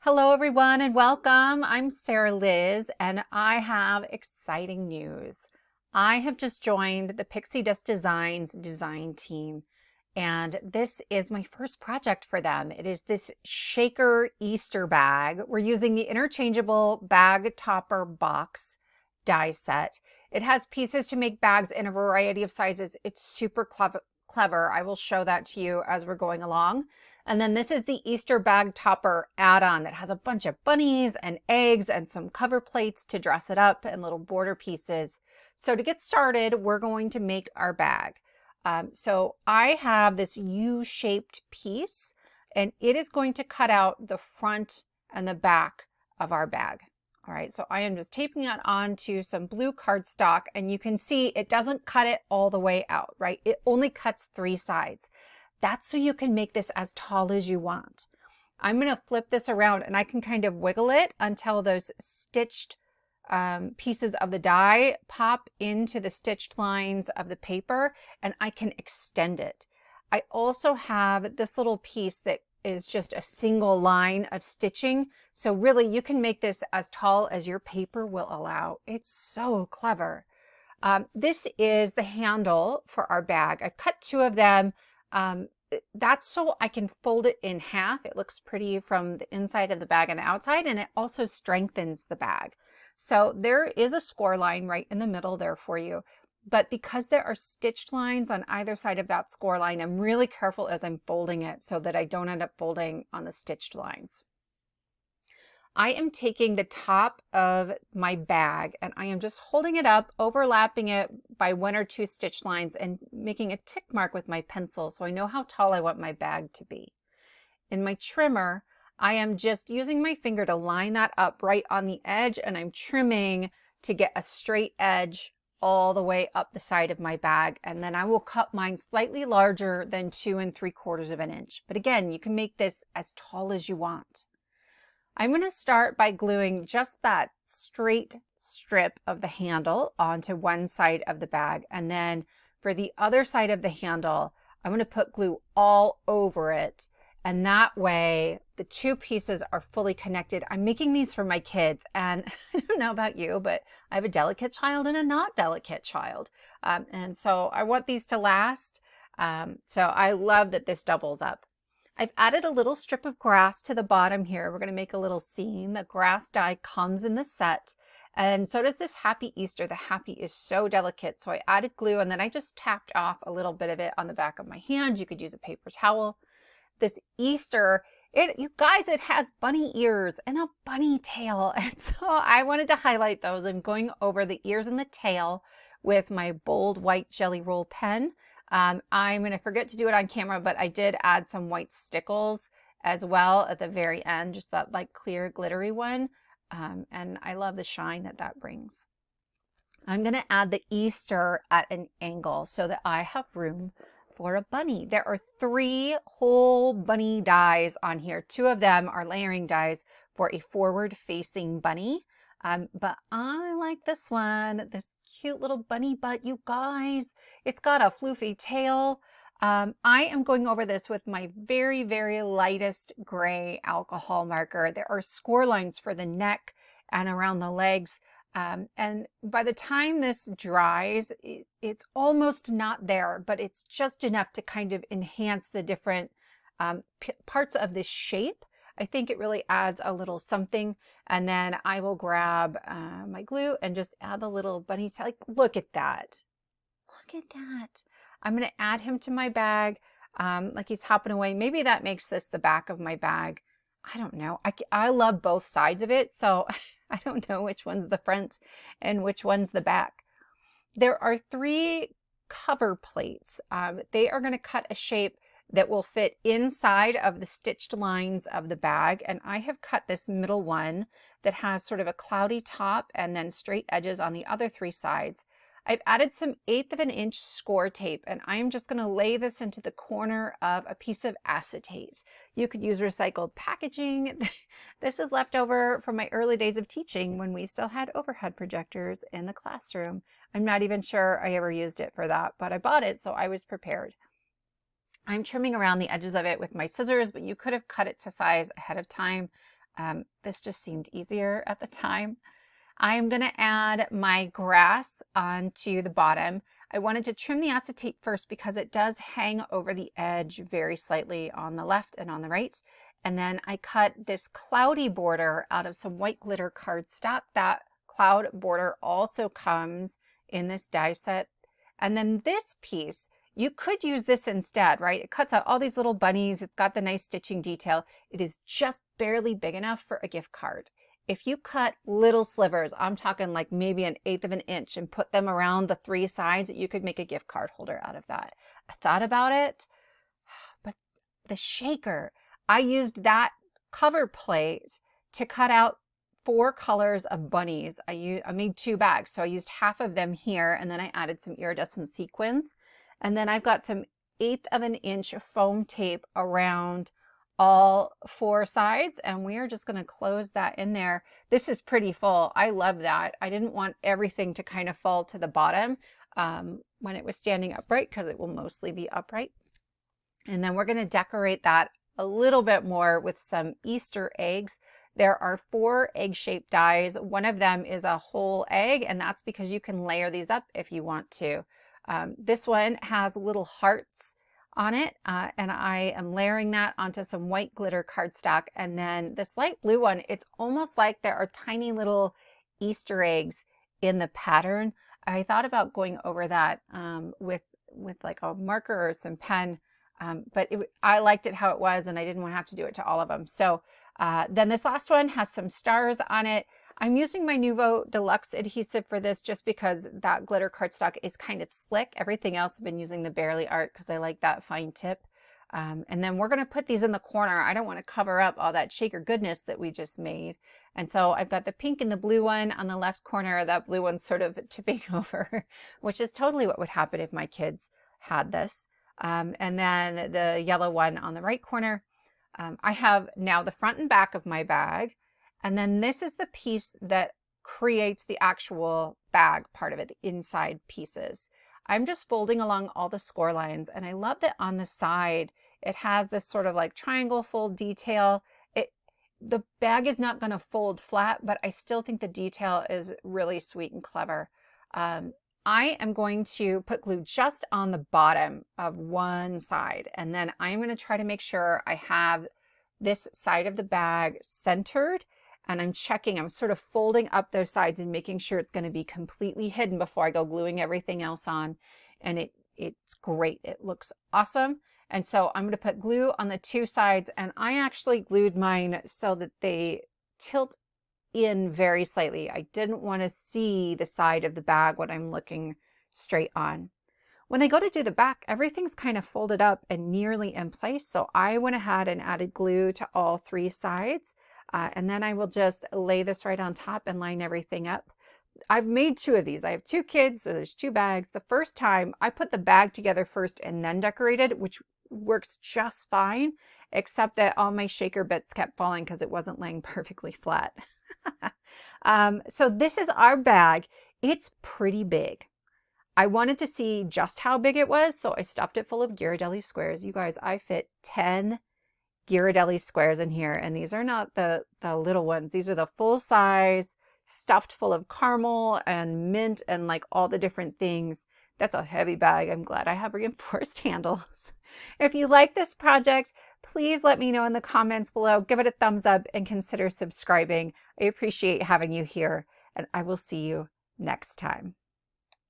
Hello everyone and welcome. I'm Sarah Liz and I have exciting news. I have just joined the Pixi Designs design team and this is my first project for them. It is this shaker Easter bag. We're using the interchangeable bag topper box die set. It has pieces to make bags in a variety of sizes. It's super clever. I will show that to you as we're going along. And then this is the Easter bag topper add-on that has a bunch of bunnies and eggs and some cover plates to dress it up and little border pieces. So to get started, we're going to make our bag. So I have this U-shaped piece and it is going to cut out the front and the back of our bag. All right, so I am just taping it onto some blue cardstock and you can see it doesn't cut it all the way out, right? It only cuts 3 sides. That's so you can make this as tall as you want. I'm going to flip this around and I can kind of wiggle it until those stitched pieces of the die pop into the stitched lines of the paper and I can extend it. I also have this little piece that is just a single line of stitching. So really you can make this as tall as your paper will allow. It's so clever. This is the handle for our bag. I've cut 2 of them. That's so I can fold it in half. It looks pretty from the inside of the bag and the outside, and it also strengthens the bag. So there is a score line right in the middle there for you. But because there are stitched lines on either side of that score line, I'm really careful as I'm folding it so that I don't end up folding on the stitched lines. I am taking the top of my bag and I am just holding it up, overlapping it by 1 or 2 stitch lines and making a tick mark with my pencil so I know how tall I want my bag to be. In my trimmer, I am just using my finger to line that up right on the edge and I'm trimming to get a straight edge all the way up the side of my bag, and then I will cut mine slightly larger than 2 3/4 of an inch. But again, you can make this as tall as you want. I'm going to start by gluing just that straight strip of the handle onto one side of the bag. And then for the other side of the handle, I'm going to put glue all over it. And that way the 2 pieces are fully connected. I'm making these for my kids. And I don't know about you, but I have a delicate child and a not delicate child. And so I want these to last. So I love that this doubles up. I've added a little strip of grass to the bottom here. We're going to make a little scene. The grass die comes in the set, and so does this Happy Easter. The happy is so delicate, so I added glue and then I just tapped off a little bit of it on the back of my hand. You could use a paper towel. This Easter, you guys, it has bunny ears and a bunny tail, and so I wanted to highlight those. I'm going over the ears and the tail with my bold white jelly roll pen. I'm going to forget to do it on camera, but I did add some white Stickles as well at the very end, just that like clear glittery one. And I love the shine that that brings. I'm going to add the Easter at an angle so that I have room for a bunny. There are 3 whole bunny dies on here. 2 of them are layering dies for a forward facing bunny. But I like this one, this cute little bunny butt, you guys. It's got a floofy tail. I am going over this with my very, very lightest gray alcohol marker. There are score lines for the neck and around the legs. And by the time this dries, it's almost not there, but it's just enough to kind of enhance the different parts of this shape. I think it really adds a little something. And then I will grab my glue and just add the little bunny tail. Like, look at that. Look at that. I'm going to add him to my bag like he's hopping away. Maybe that makes this the back of my bag. I don't know. I love both sides of it, so I don't know which one's the front and which one's the back. There are 3 cover plates. They are going to cut a shape that will fit inside of the stitched lines of the bag, and I have cut this middle one that has sort of a cloudy top and then straight edges on the other 3 sides. I've added some 1/8 of an inch score tape, and I'm just going to lay this into the corner of a piece of acetate. You could use recycled packaging. This is left over from my early days of teaching when we still had overhead projectors in the classroom. I'm not even sure I ever used it for that, but I bought it, so I was prepared. I'm trimming around the edges of it with my scissors, but you could have cut it to size ahead of time. This just seemed easier at the time. I'm going to add my grass onto the bottom. I wanted to trim the acetate first because it does hang over the edge very slightly on the left and on the right. And then I cut this cloudy border out of some white glitter cardstock. That cloud border also comes in this die set. And then this piece, you could use this instead, right? It cuts out all these little bunnies. It's got the nice stitching detail. It is just barely big enough for a gift card. If you cut little slivers, I'm talking like maybe 1/8 of an inch, and put them around the 3 sides, you could make a gift card holder out of that. I thought about it, but the shaker, I used that cover plate to cut out 4 colors of bunnies. I made 2 bags, so I used half of them here, and then I added some iridescent sequins. And then I've got some 1/8 of an inch foam tape around all 4 sides, and we are just going to close that in there. This is pretty full. I love that. I didn't want everything to kind of fall to the bottom when it was standing upright, because it will mostly be upright. And then we're going to decorate that a little bit more with some Easter eggs. There are 4 egg-shaped dies. One of them is a whole egg, and that's because you can layer these up if you want to. This one has little hearts on it, and I am layering that onto some white glitter cardstock. And then this light blue one, it's almost like there are tiny little Easter eggs in the pattern. I thought about going over that with like a marker or some pen, but I liked it how it was, and I didn't want to have to do it to all of them. So then this last one has some stars on it. I'm using my Nuvo Deluxe adhesive for this just because that glitter cardstock is kind of slick. Everything else I've been using the Barely Art because I like that fine tip. And then we're going to put these in the corner. I don't want to cover up all that shaker goodness that we just made. And so I've got the pink and the blue one on the left corner. That blue one's sort of tipping over, which is totally what would happen if my kids had this. And then the yellow one on the right corner. I have now the front and back of my bag. And then this is the piece that creates the actual bag part of it, the inside pieces. I'm just folding along all the score lines, and I love that on the side it has this sort of like triangle fold detail. The bag is not going to fold flat, but I still think the detail is really sweet and clever. I am going to put glue just on the bottom of one side, and then I'm going to try to make sure I have this side of the bag centered. And I'm checking, I'm sort of folding up those sides and making sure it's going to be completely hidden before I go gluing everything else on. And it's great. It looks awesome. And so I'm going to put glue on the 2 sides, and I actually glued mine so that they tilt in very slightly. I didn't want to see the side of the bag when I'm looking straight on. When I go to do the back, everything's kind of folded up and nearly in place. So I went ahead and added glue to all 3 sides. And then I will just lay this right on top and line everything up. I've made 2 of these. I have 2 kids, so there's 2 bags. The first time I put the bag together first and then decorated, which works just fine, except that all my shaker bits kept falling because it wasn't laying perfectly flat. So this is our bag. It's pretty big. I wanted to see just how big it was, so I stuffed it full of Ghirardelli squares. You guys, I fit 10 Ghirardelli squares in here, and these are not the little ones. These are the full size, stuffed full of caramel and mint and like all the different things. That's a heavy bag. I'm glad I have reinforced handles. If you like this project, please let me know in the comments below. Give it a thumbs up and consider subscribing. I appreciate having you here, and I will see you next time.